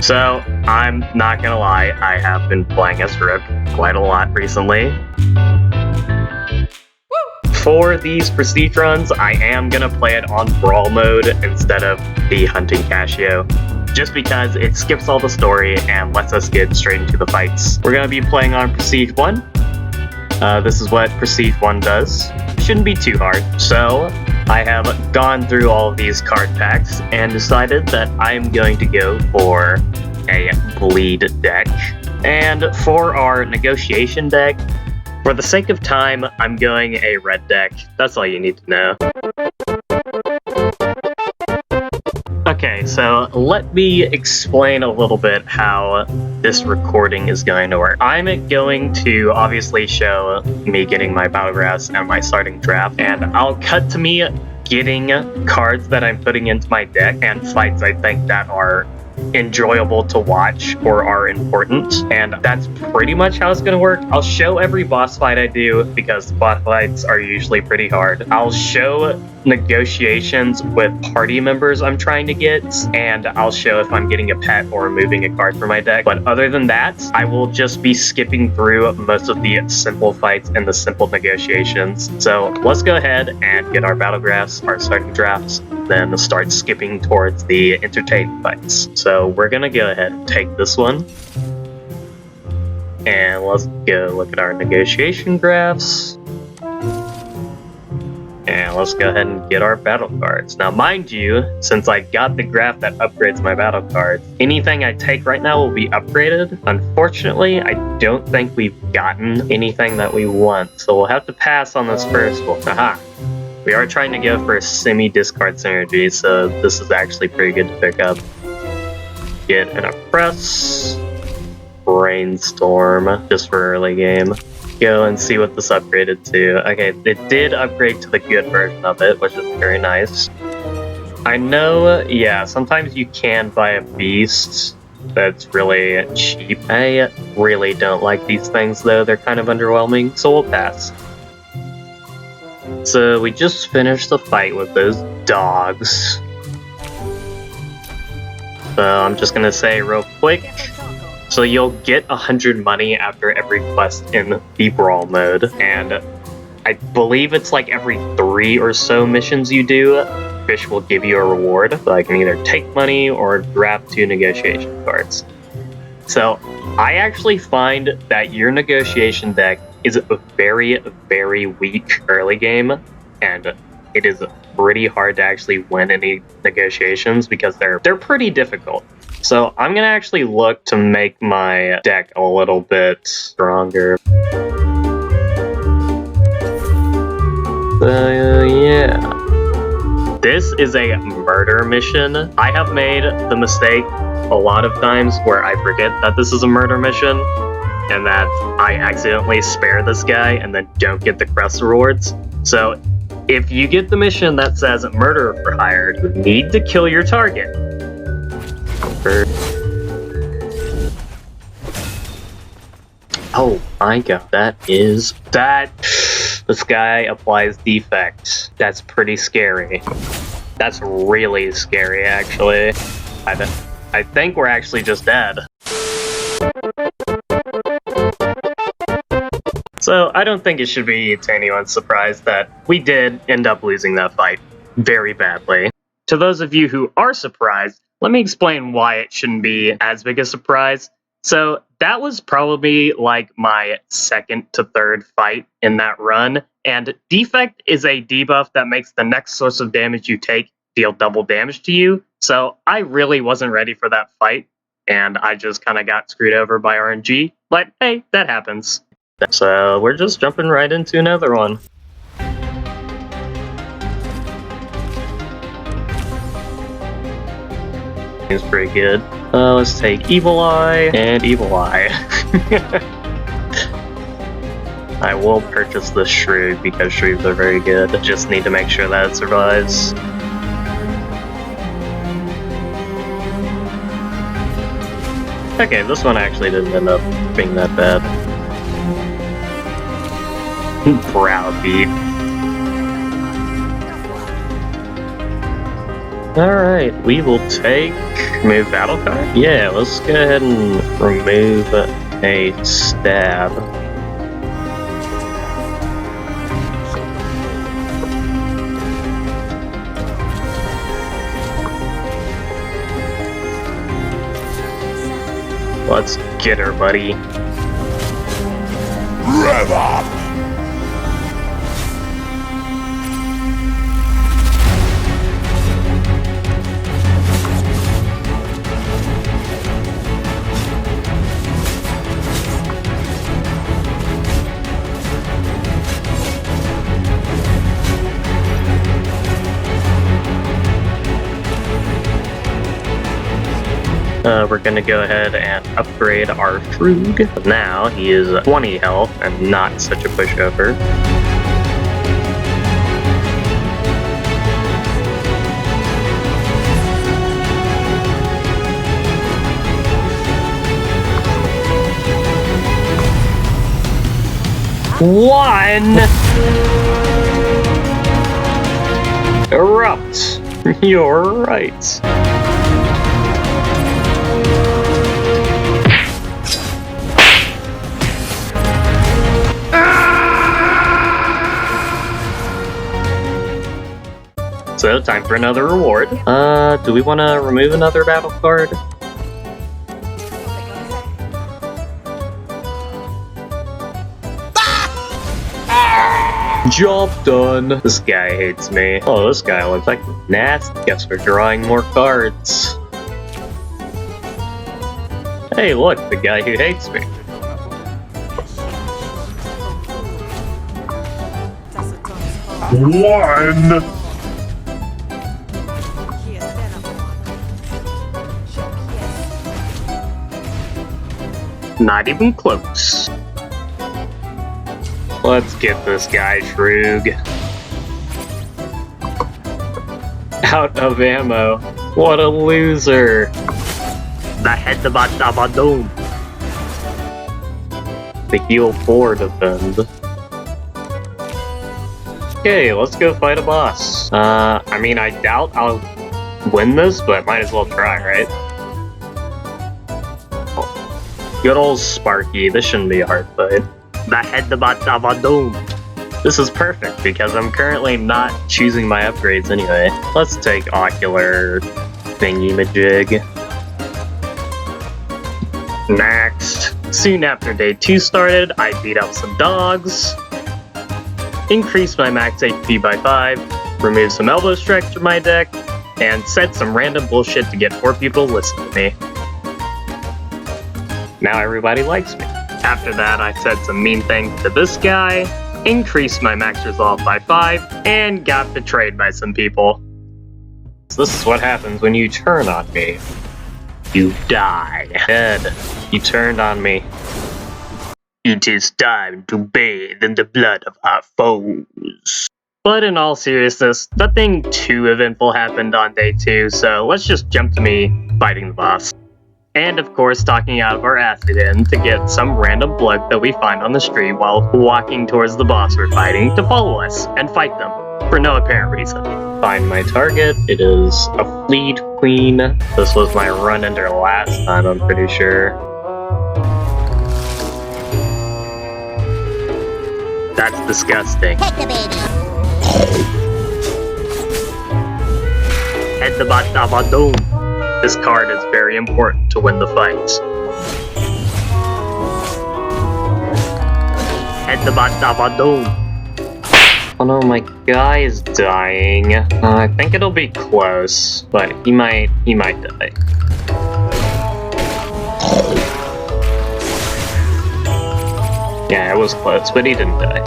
So, I'm not gonna lie, I have been playing as Rook quite a lot recently. For these prestige runs, I am gonna play it on Brawl mode instead of the Hunting Casio, just because it skips all the story and lets us get straight into the fights. We're gonna be playing on Prestige 1. This is what Prestige 1 does. It shouldn't be too hard. So, I have gone through all of these card packs and decided that I'm going to go for a bleed deck. And for our negotiation deck, for the sake of time, I'm going a red deck. That's all you need to know. Okay, so let me explain a little bit how this recording is going to work. I'm going to obviously show me getting my battlegrounds and my starting draft, and I'll cut to me getting cards that I'm putting into my deck and fights I think that are enjoyable to watch or are important, and that's pretty much how it's going to work. I'll show every boss fight I do because boss fights are usually pretty hard. I'll show negotiations with party members I'm trying to get, and I'll show if I'm getting a pet or removing a card from my deck. But other than that, I will just be skipping through most of the simple fights and the simple negotiations. So let's go ahead and get our battlegraphs, our starting drafts, then start skipping towards the entertaining fights. So we're gonna go ahead and take this one, and let's go look at our negotiation graphs. And let's go ahead and get our battle cards. Now, mind you, since I got the graph that upgrades my battle cards, anything I take right now will be upgraded. Unfortunately, I don't think we've gotten anything that we want, so we'll have to pass on this first one. Aha! We are trying to go for a semi-discard synergy, so this is actually pretty good to pick up. Get an Oppress, Brainstorm, just for early game. Go and see what this upgraded to. Okay, it did upgrade to the good version of it, which is very nice. I know, yeah, sometimes you can buy a beast that's really cheap. I really don't like these things though, they're kind of underwhelming, so we'll pass. So we just finished the fight with those dogs. So I'm just gonna say real quick, so you'll get 100 money after every quest in the Brawl mode, and I believe it's like every 3 or so missions you do, Fish will give you a reward. So I can either take money or draft 2 negotiation cards. So I actually find that your negotiation deck is a very, very weak early game, and it is pretty hard to actually win any negotiations because they're pretty difficult. So I'm gonna actually look to make my deck a little bit stronger. Yeah. This is a murder mission. I have made the mistake a lot of times where I forget that this is a murder mission and that I accidentally spare this guy and then don't get the crest rewards. So if you get the mission that says murder for hire, you need to kill your target. Oh my god, this guy applies defect. That's pretty scary. That's really scary, actually. I think we're actually just dead. So I don't think it should be to anyone's surprise that we did end up losing that fight very badly. To those of you who are surprised, let me explain why it shouldn't be as big a surprise. So that was probably like my 2nd to 3rd fight in that run, and defect is a debuff that makes the next source of damage you take deal double damage to you. So I really wasn't ready for that fight, and I just kind of got screwed over by RNG, but hey, that happens. So we're just jumping right into another one. Seems pretty good. Let's take Evil Eye and Evil Eye. I will purchase the Shrew because Shrews are very good. Just need to make sure that it survives. Okay, this one actually didn't end up being that bad. Browbeat. Alright, we will take... remove battle card? Yeah, let's go ahead and remove a stab. Let's get her, buddy. Rev up! We're gonna go ahead and upgrade our Shrug. Now he is 20 health and not such a pushover. One! Erupt! You're right. So, time for another reward. Do we want to remove another battle card? Job done. This guy hates me. Oh, this guy looks like nasty. Guess we're drawing more cards. Hey, look, the guy who hates me. One! Not even close. Let's get this guy, Shrug. Out of ammo. What a loser. The head of Abadon. The heal 4 defend. Okay, let's go fight a boss. I mean, I doubt I'll win this, but might as well try, right? Good old Sparky, this shouldn't be a hard fight. The head of Abadon. This is perfect because I'm currently not choosing my upgrades anyway. Let's take Ocular Thingy-majig. Next. Soon after day 2 started, I beat up some dogs, increased my max HP by 5, removed some elbow strikes from my deck, and said some random bullshit to get 4 people to listen to me. Now everybody likes me. After that, I said some mean things to this guy, increased my max resolve by 5, and got betrayed by some people. So this is what happens when you turn on me. You die. Dead. You turned on me. It is time to bathe in the blood of our foes. But in all seriousness, nothing too eventful happened on day 2, so let's just jump to me fighting the boss. And of course, talking out of our acid in to get some random bloke that we find on the street while walking towards the boss we're fighting to follow us and fight them for no apparent reason. Find my target. It is a Fleet Queen. This was my run ender last time, I'm pretty sure. That's disgusting. Take the baby. Head the Abadon. This card is very important to win the fight. Head the Abadon. Oh no, my guy is dying. I think it'll be close, but he might die. Yeah, it was close, but he didn't die.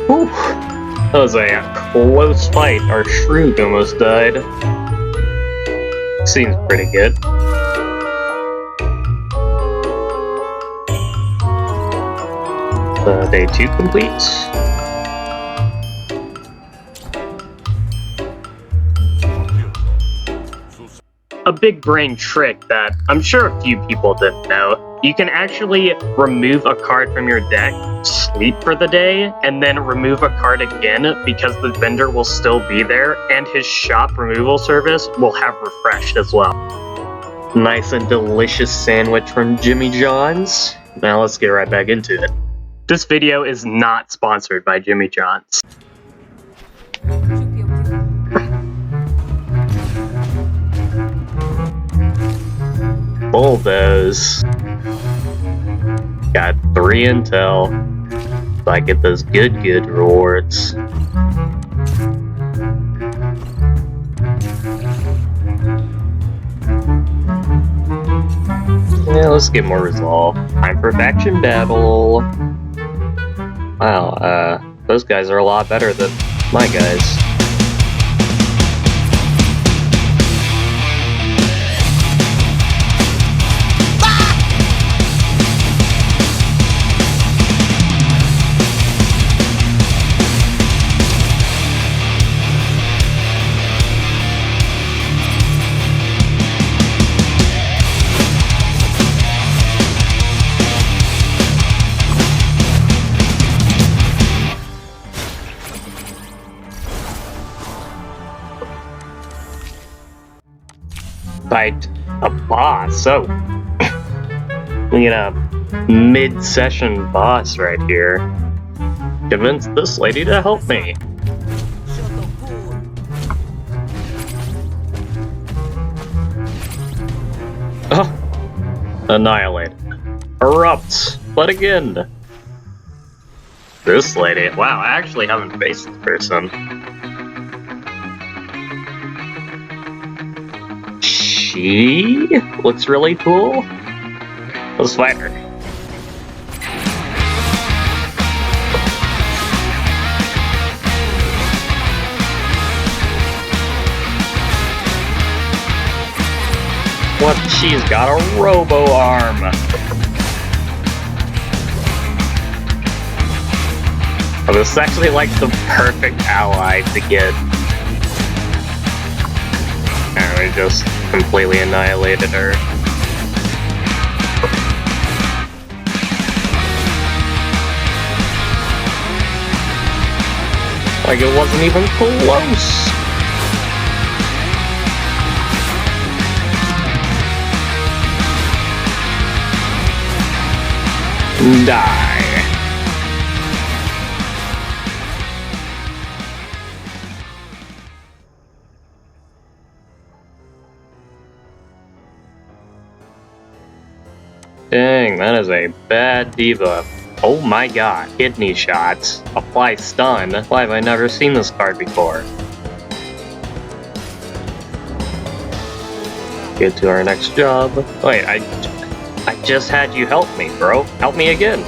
Whew. That was a close fight. Our Shrug almost died. Seems pretty good. Day 2 completes. a big brain trick that I'm sure a few people didn't know. You can actually remove a card from your deck, sleep for the day, and then remove a card again because the vendor will still be there and his shop removal service will have refreshed as well. Nice and delicious sandwich from Jimmy John's. Now let's get right back into it. This video is not sponsored by Jimmy John's. Bulldoze. Got 3 intel. So I get those good rewards. Yeah, let's get more resolve. Time for faction battle. Wow, those guys are a lot better than my guys. Fight a boss, so we get a mid-session boss right here. Convince this lady to help me. Oh, annihilate. Erupt, but again. This lady, wow, I actually haven't faced this person. She looks really cool. Let's fight her. What? She's got a robo arm. Oh, this is actually like the perfect ally to get. And we just completely annihilated her. Like it wasn't even close. Die. Dang, that is a bad debuff. Oh my god. Kidney shots. Apply stun. Why have I never seen this card before? Get to our next job. Wait, I just had you help me, bro. Help me again.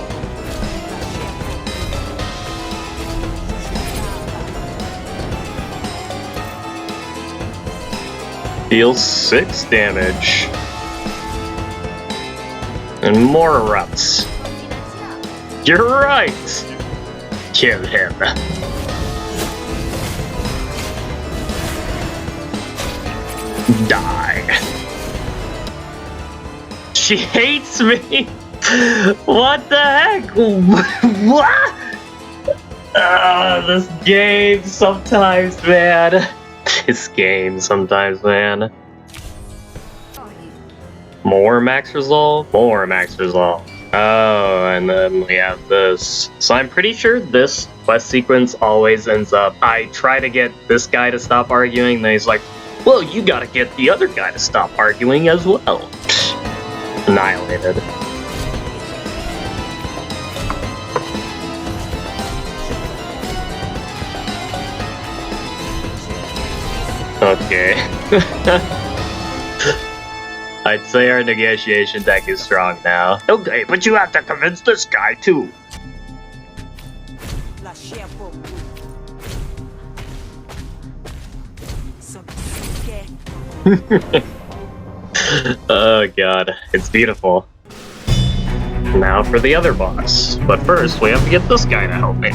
Deals 6 damage. And more erupts. You're right! Kill him. Die. She hates me! What the heck? What? This game sometimes, man. This game sometimes, man. More max resolve? More max resolve. Oh, and then we have this. So I'm pretty sure this quest sequence always ends up, I try to get this guy to stop arguing, then he's like, well, you gotta get the other guy to stop arguing as well. Annihilated. Okay. I'd say our negotiation deck is strong now. Okay, but you have to convince this guy too. Oh god, it's beautiful. Now for the other boss. But first, we have to get this guy to help me.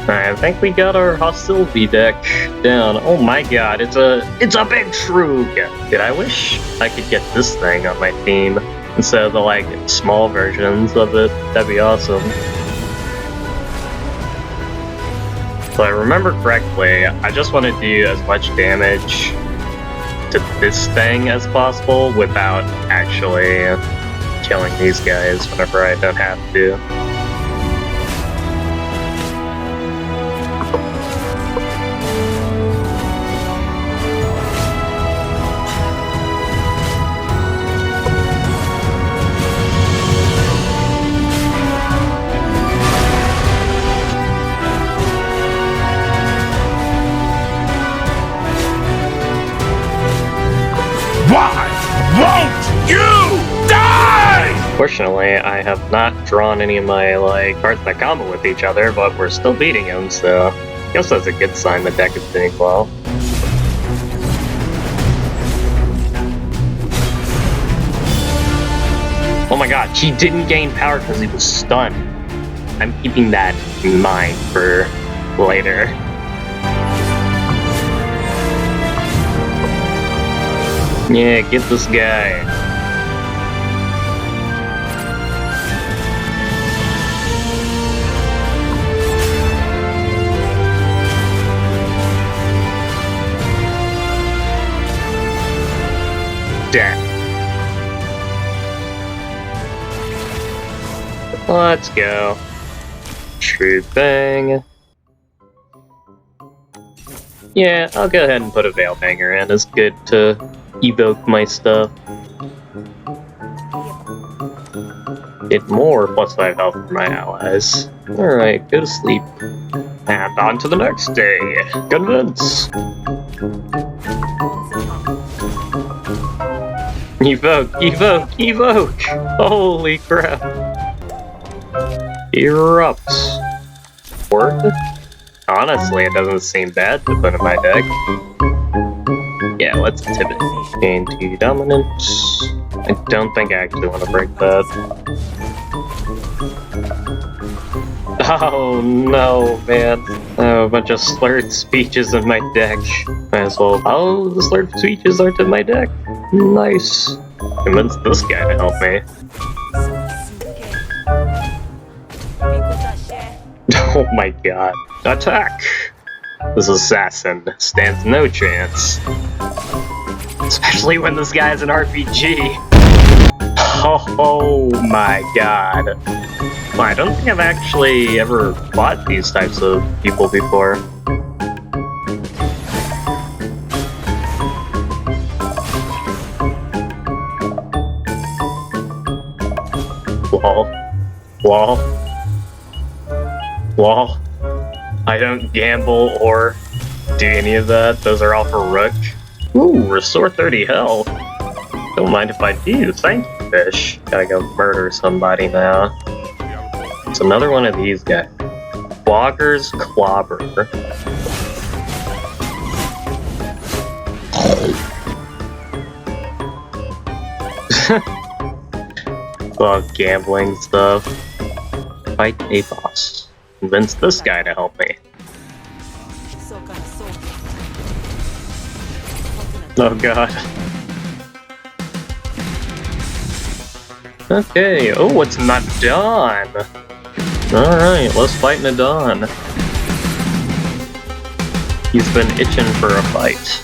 I think we got our hostility deck down. Oh my god, it's a big shroog! Dude, I wish I could get this thing on my team instead of the, like, small versions of it. That'd be awesome. If I remember correctly, I just want to do as much damage to this thing as possible without actually killing these guys whenever I don't have to. Fortunately, I have not drawn any of my, like, cards that combo with each other, but we're still beating him, so I guess that's a good sign the deck is doing well. Oh my god, he didn't gain power because he was stunned. I'm keeping that in mind for later. Yeah, get this guy. Let's go. True thing. Yeah, I'll go ahead and put a Veil Banger in. It's good to evoke my stuff. Get more +5 health for my allies. Alright, go to sleep. And on to the next day. Convince! Evoke, evoke, evoke! Holy crap. Erupt. Word? Honestly, it doesn't seem bad to put in my deck. Yeah, let's tip it. Gain 2 dominance. I don't think I actually want to break that. Oh no, man. Oh, a bunch of slurred speeches in my deck. Might as well. Oh, the slurred speeches aren't in my deck. Nice. Convince this guy to help me. Oh my god. Attack! This assassin stands no chance. Especially when this guy's an RPG. Oh my god. Well, I don't think I've actually ever fought these types of people before. Wall. Wall. Wall. I don't gamble or do any of that. Those are all for Rook. Ooh, restore 30 health. Don't mind if I do. Thank you, fish. Gotta go murder somebody now. It's another one of these guys. Clogger's Clobber. Love gambling stuff. Fight a boss. Convince this guy to help me. Oh god. Okay, oh, it's Nadon! Alright, let's fight Nadon. He's been itching for a fight.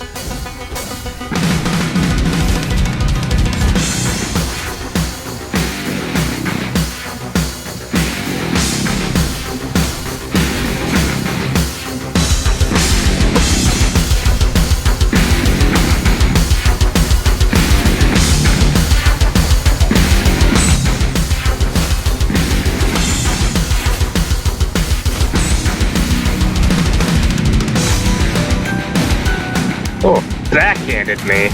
Oh, backhanded me.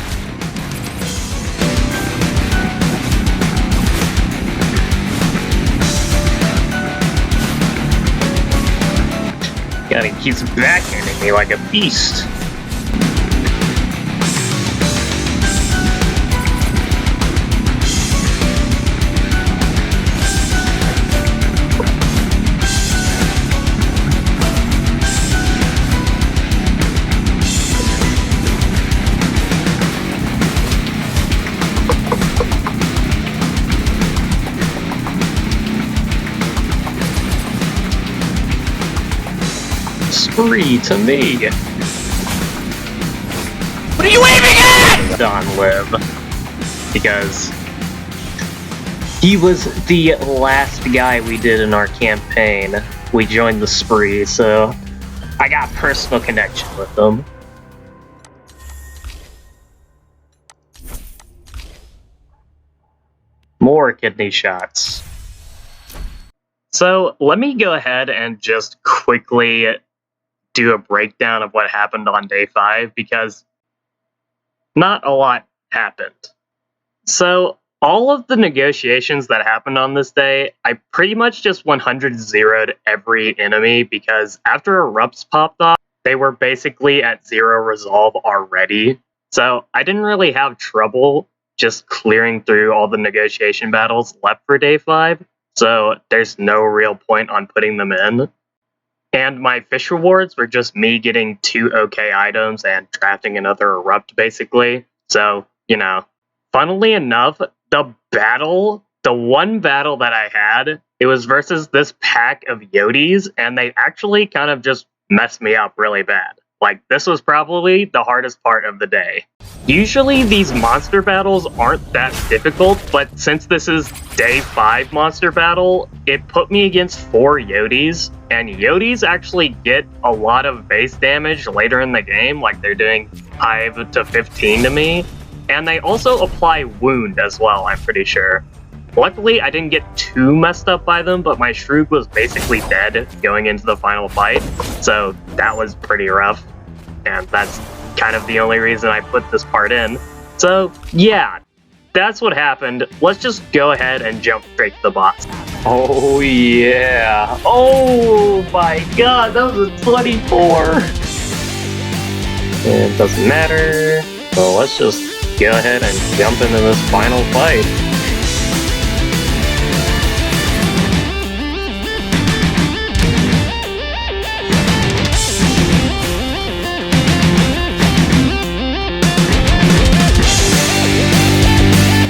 God, he keeps backhanding me like a beast. spree to me. What are you aiming at? Don live. Because he was the last guy we did in our campaign. We joined the spree, so I got personal connection with him. More kidney shots. So let me go ahead and just quickly do a breakdown of what happened on day 5, because not a lot happened. So all of the negotiations that happened on this day, I pretty much just 100-0'd every enemy, because after erupts popped off, they were basically at 0 resolve already. So I didn't really have trouble just clearing through all the negotiation battles left for day 5. So there's no real point on putting them in. And my fish rewards were just me getting 2 okay items and drafting another erupt, basically. So, you know, funnily enough, the one battle that I had, it was versus this pack of Yodis, and they actually kind of just messed me up really bad. Like, this was probably the hardest part of the day. Usually these monster battles aren't that difficult, but since this is day 5 monster battle, it put me against 4 Yodis, and Yodis actually get a lot of base damage later in the game, like they're doing 5 to 15 to me, and they also apply wound as well, I'm pretty sure. Luckily, I didn't get too messed up by them, but my Shroog was basically dead going into the final fight, so that was pretty rough, and that's kind of the only reason I put this part in. So, yeah, that's what happened. Let's just go ahead and jump straight to the boss. Oh, yeah. Oh, my God, that was a 24. It doesn't matter. So let's just go ahead and jump into this final fight.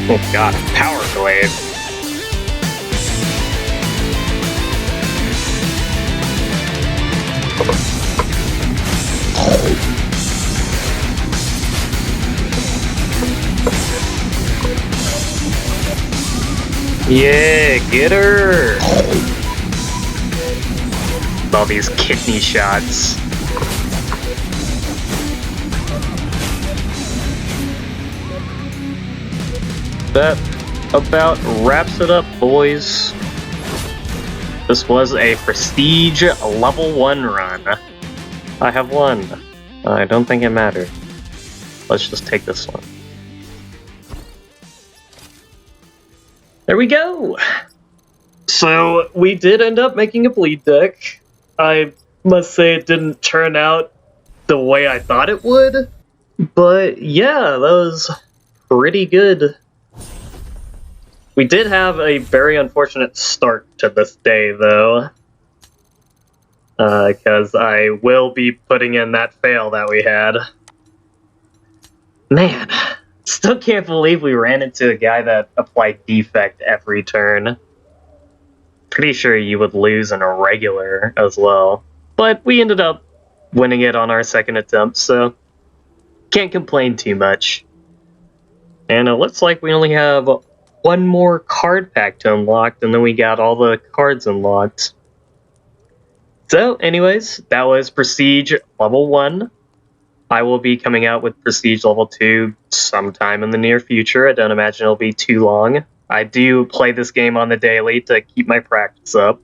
Oh god, power glaive. Yeah, get her! All these kidney shots. That about wraps it up, boys. This was a prestige level 1 run. I have won. I don't think it mattered. Let's just take this one. There we go! So, we did end up making a bleed deck. I must say it didn't turn out the way I thought it would. But yeah, that was pretty good. We did have a very unfortunate start to this day, though. Because I will be putting in that fail that we had. Man, still can't believe we ran into a guy that applied defect every turn. Pretty sure you would lose in a regular as well. But we ended up winning it on our second attempt, so can't complain too much. And it looks like we only have one more card pack to unlock, and then we got all the cards unlocked. So, anyways, that was Prestige Level 1. I will be coming out with Prestige Level 2 sometime in the near future. I don't imagine it'll be too long. I do play this game on the daily to keep my practice up.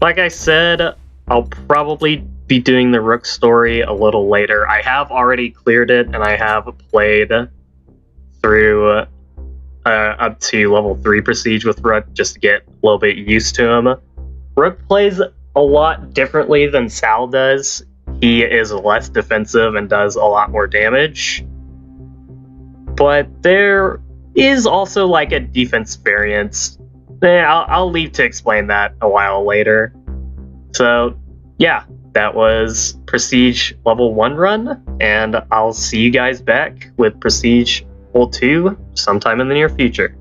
Like I said, I'll probably be doing the Rook story a little later. I have already cleared it, and I have played through up to level 3 Prestige with Rook just to get a little bit used to him. Rook plays a lot differently than Sal does. He is less defensive and does a lot more damage. But there is also like a defense variance. I'll leave to explain that a while later. So, yeah. That was Prestige Level 1 run, and I'll see you guys back with Prestige Level 2 sometime in the near future.